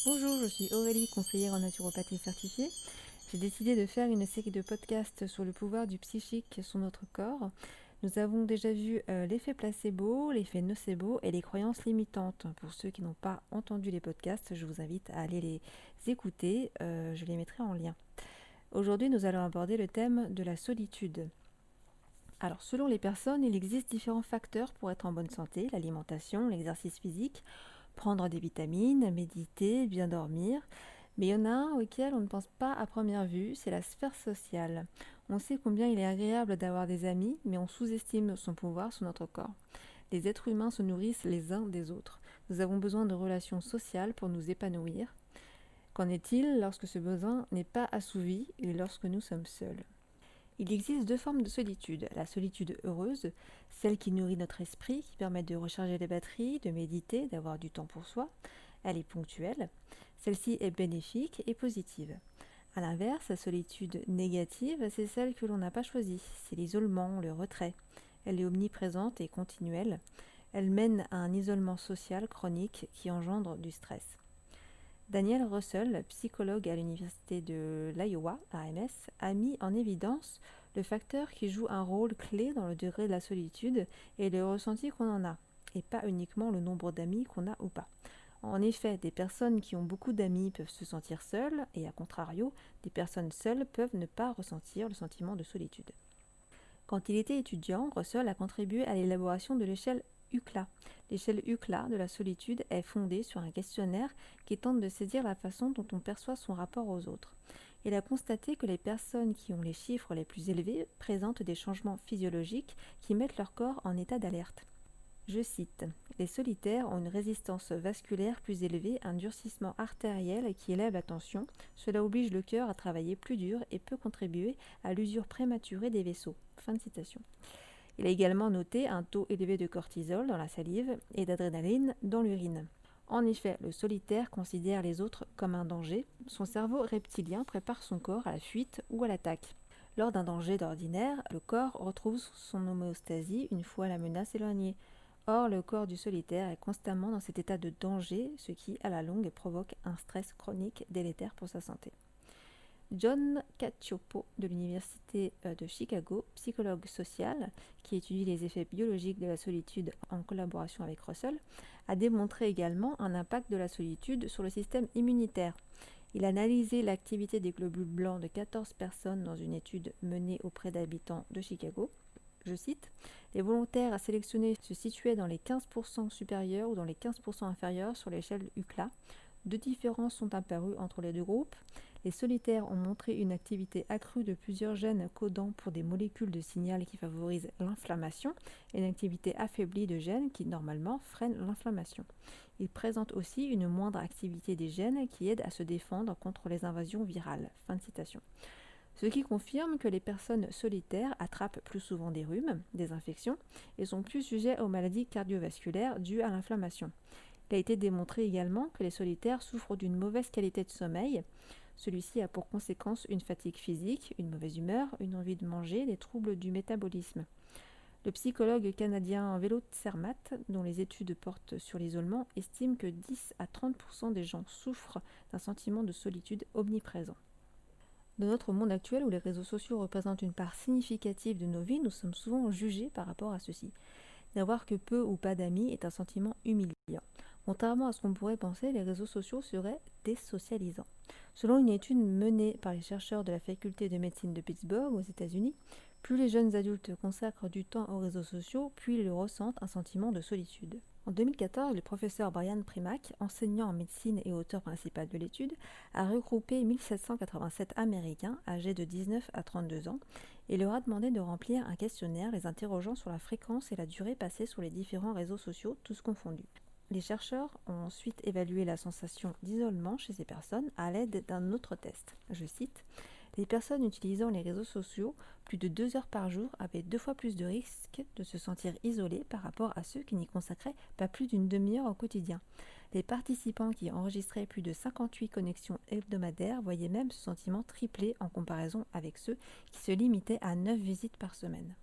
Bonjour, je suis Aurélie, conseillère en naturopathie certifiée. J'ai décidé de faire une série de podcasts sur le pouvoir du psychique sur notre corps. Nous avons déjà vu l'effet placebo, l'effet nocebo et les croyances limitantes. Pour ceux qui n'ont pas entendu les podcasts, je vous invite à aller les écouter, je les mettrai en lien. Aujourd'hui, nous allons aborder le thème de la solitude. Alors, selon les personnes, il existe différents facteurs pour être en bonne santé: l'alimentation, l'exercice physique, prendre des vitamines, méditer, bien dormir. Mais il y en a un auquel on ne pense pas à première vue, c'est la sphère sociale. On sait combien il est agréable d'avoir des amis, mais on sous-estime son pouvoir sur notre corps. Les êtres humains se nourrissent les uns des autres. Nous avons besoin de relations sociales pour nous épanouir. Qu'en est-il lorsque ce besoin n'est pas assouvi et lorsque nous sommes seuls ? Il existe deux formes de solitude. La solitude heureuse, celle qui nourrit notre esprit, qui permet de recharger les batteries, de méditer, d'avoir du temps pour soi. Elle est ponctuelle. Celle-ci est bénéfique et positive. A l'inverse, la solitude négative, c'est celle que l'on n'a pas choisie. C'est l'isolement, le retrait. Elle est omniprésente et continuelle. Elle mène à un isolement social chronique qui engendre du stress. Daniel Russell, psychologue à l'université de l'Iowa, AMS, a mis en évidence le facteur qui joue un rôle clé dans le degré de la solitude et le ressenti qu'on en a, et pas uniquement le nombre d'amis qu'on a ou pas. En effet, des personnes qui ont beaucoup d'amis peuvent se sentir seules, et à contrario, des personnes seules peuvent ne pas ressentir le sentiment de solitude. Quand il était étudiant, Russell a contribué à l'élaboration de l'échelle UCLA. L'échelle UCLA de la solitude est fondée sur un questionnaire qui tente de saisir la façon dont on perçoit son rapport aux autres. Il a constaté que les personnes qui ont les chiffres les plus élevés présentent des changements physiologiques qui mettent leur corps en état d'alerte. Je cite: « Les solitaires ont une résistance vasculaire plus élevée, un durcissement artériel qui élève la tension. Cela oblige le cœur à travailler plus dur et peut contribuer à l'usure prématurée des vaisseaux. » Fin de citation. Il a également noté un taux élevé de cortisol dans la salive et d'adrénaline dans l'urine. En effet, le solitaire considère les autres comme un danger. Son cerveau reptilien prépare son corps à la fuite ou à l'attaque. Lors d'un danger d'ordinaire, le corps retrouve son homéostasie une fois la menace éloignée. Or, le corps du solitaire est constamment dans cet état de danger, ce qui, à la longue, provoque un stress chronique délétère pour sa santé. John Cacioppo de l'Université de Chicago, psychologue social, qui étudie les effets biologiques de la solitude en collaboration avec Russell, a démontré également un impact de la solitude sur le système immunitaire. Il a analysé l'activité des globules blancs de 14 personnes dans une étude menée auprès d'habitants de Chicago. Je cite: « Les volontaires à sélectionner se situaient dans les 15% supérieurs ou dans les 15% inférieurs sur l'échelle UCLA. Deux différences sont apparues entre les deux groupes. Les solitaires ont montré une activité accrue de plusieurs gènes codant pour des molécules de signal qui favorisent l'inflammation et une activité affaiblie de gènes qui, normalement, freinent l'inflammation. Ils présentent aussi une moindre activité des gènes qui aident à se défendre contre les invasions virales. » Fin de citation. Ce qui confirme que les personnes solitaires attrapent plus souvent des rhumes, des infections, et sont plus sujets aux maladies cardiovasculaires dues à l'inflammation. Il a été démontré également que les solitaires souffrent d'une mauvaise qualité de sommeil. Celui-ci a pour conséquence une fatigue physique, une mauvaise humeur, une envie de manger, des troubles du métabolisme. Le psychologue canadien Velo Zermatt, dont les études portent sur l'isolement, estime que 10 à 30% des gens souffrent d'un sentiment de solitude omniprésent. Dans notre monde actuel où les réseaux sociaux représentent une part significative de nos vies, nous sommes souvent jugés par rapport à ceci. N'avoir que peu ou pas d'amis est un sentiment humiliant. Contrairement à ce qu'on pourrait penser, les réseaux sociaux seraient désocialisants. Selon une étude menée par les chercheurs de la faculté de médecine de Pittsburgh aux États-Unis, plus les jeunes adultes consacrent du temps aux réseaux sociaux, plus ils ressentent un sentiment de solitude. En 2014, le professeur Brian Primack, enseignant en médecine et auteur principal de l'étude, a regroupé 1787 Américains âgés de 19 à 32 ans et leur a demandé de remplir un questionnaire les interrogeant sur la fréquence et la durée passée sur les différents réseaux sociaux, tous confondus. Les chercheurs ont ensuite évalué la sensation d'isolement chez ces personnes à l'aide d'un autre test. Je cite: « Les personnes utilisant les réseaux sociaux plus de 2 heures par jour avaient 2 fois plus de risques de se sentir isolés par rapport à ceux qui n'y consacraient pas plus d'une demi-heure au quotidien. Les participants qui enregistraient plus de 58 connexions hebdomadaires voyaient même ce sentiment triplé en comparaison avec ceux qui se limitaient à 9 visites par semaine. »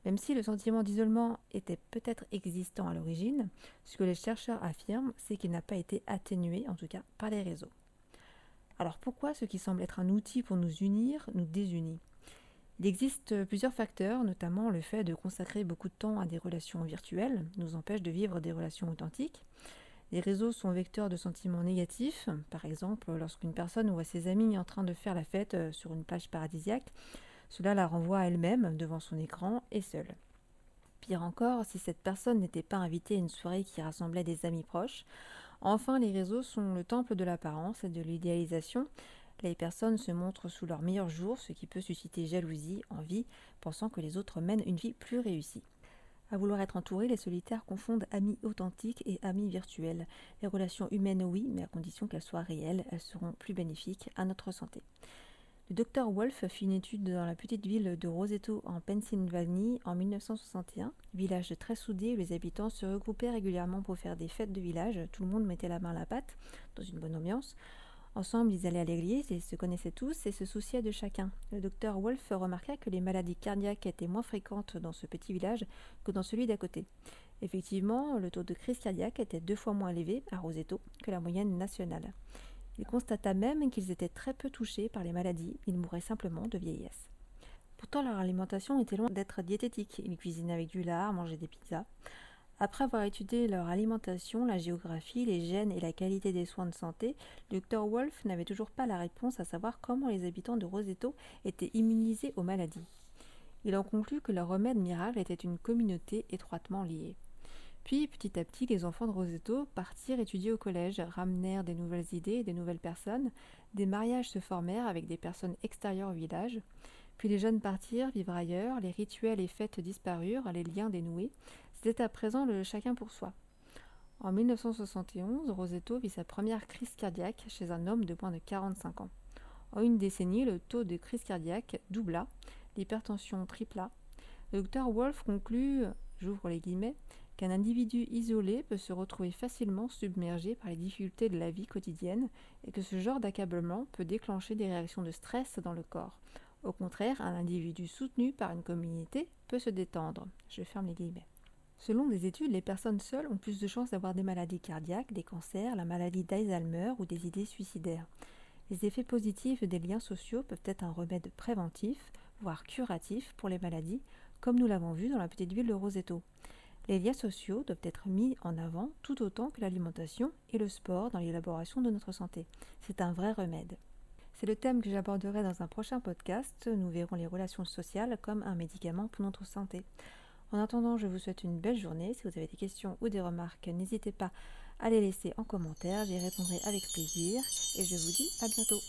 Même si le sentiment d'isolement était peut-être existant à l'origine, ce que les chercheurs affirment, c'est qu'il n'a pas été atténué, en tout cas par les réseaux. Alors pourquoi ce qui semble être un outil pour nous unir nous désunit? Il existe plusieurs facteurs, notamment le fait de consacrer beaucoup de temps à des relations virtuelles nous empêche de vivre des relations authentiques. Les réseaux sont vecteurs de sentiments négatifs, par exemple lorsqu'une personne voit ses amis en train de faire la fête sur une plage paradisiaque, cela la renvoie à elle-même devant son écran et seule. Pire encore, si cette personne n'était pas invitée à une soirée qui rassemblait des amis proches. Enfin, les réseaux sont le temple de l'apparence et de l'idéalisation. Les personnes se montrent sous leur meilleur jour, ce qui peut susciter jalousie, envie, pensant que les autres mènent une vie plus réussie. À vouloir être entourés, les solitaires confondent amis authentiques et amis virtuels. Les relations humaines, oui, mais à condition qu'elles soient réelles, elles seront plus bénéfiques à notre santé. Le docteur Wolf fit une étude dans la petite ville de Roseto en Pennsylvanie en 1961, village très soudé où les habitants se regroupaient régulièrement pour faire des fêtes de village. Tout le monde mettait la main à la pâte, dans une bonne ambiance. Ensemble, ils allaient à l'église, ils se connaissaient tous et se souciaient de chacun. Le docteur Wolf remarqua que les maladies cardiaques étaient moins fréquentes dans ce petit village que dans celui d'à côté. Effectivement, le taux de crise cardiaque était 2 fois moins élevé à Roseto que la moyenne nationale. Il constata même qu'ils étaient très peu touchés par les maladies, ils mouraient simplement de vieillesse. Pourtant, leur alimentation était loin d'être diététique. Ils cuisinaient avec du lard, mangeaient des pizzas. Après avoir étudié leur alimentation, la géographie, les gènes et la qualité des soins de santé, le Dr Wolf n'avait toujours pas la réponse à savoir comment les habitants de Roseto étaient immunisés aux maladies. Il en conclut que leur remède miracle était une communauté étroitement liée. Puis, petit à petit, les enfants de Roseto partirent étudier au collège, ramenèrent des nouvelles idées et des nouvelles personnes. Des mariages se formèrent avec des personnes extérieures au village. Puis les jeunes partirent vivre ailleurs, les rituels et fêtes disparurent, les liens dénoués. C'était à présent le chacun pour soi. En 1971, Roseto vit sa première crise cardiaque chez un homme de moins de 45 ans. En une décennie, le taux de crise cardiaque doubla, l'hypertension tripla. Le docteur Wolf conclut, j'ouvre les guillemets, qu'un individu isolé peut se retrouver facilement submergé par les difficultés de la vie quotidienne et que ce genre d'accablement peut déclencher des réactions de stress dans le corps. Au contraire, un individu soutenu par une communauté peut se détendre. Je ferme les guillemets. Selon des études, les personnes seules ont plus de chances d'avoir des maladies cardiaques, des cancers, la maladie d'Alzheimer ou des idées suicidaires. Les effets positifs des liens sociaux peuvent être un remède préventif, voire curatif pour les maladies, comme nous l'avons vu dans la petite ville de Roseto. Les liens sociaux doivent être mis en avant tout autant que l'alimentation et le sport dans l'élaboration de notre santé. C'est un vrai remède. C'est le thème que j'aborderai dans un prochain podcast. Nous verrons les relations sociales comme un médicament pour notre santé. En attendant, je vous souhaite une belle journée. Si vous avez des questions ou des remarques, n'hésitez pas à les laisser en commentaire. J'y répondrai avec plaisir et je vous dis à bientôt.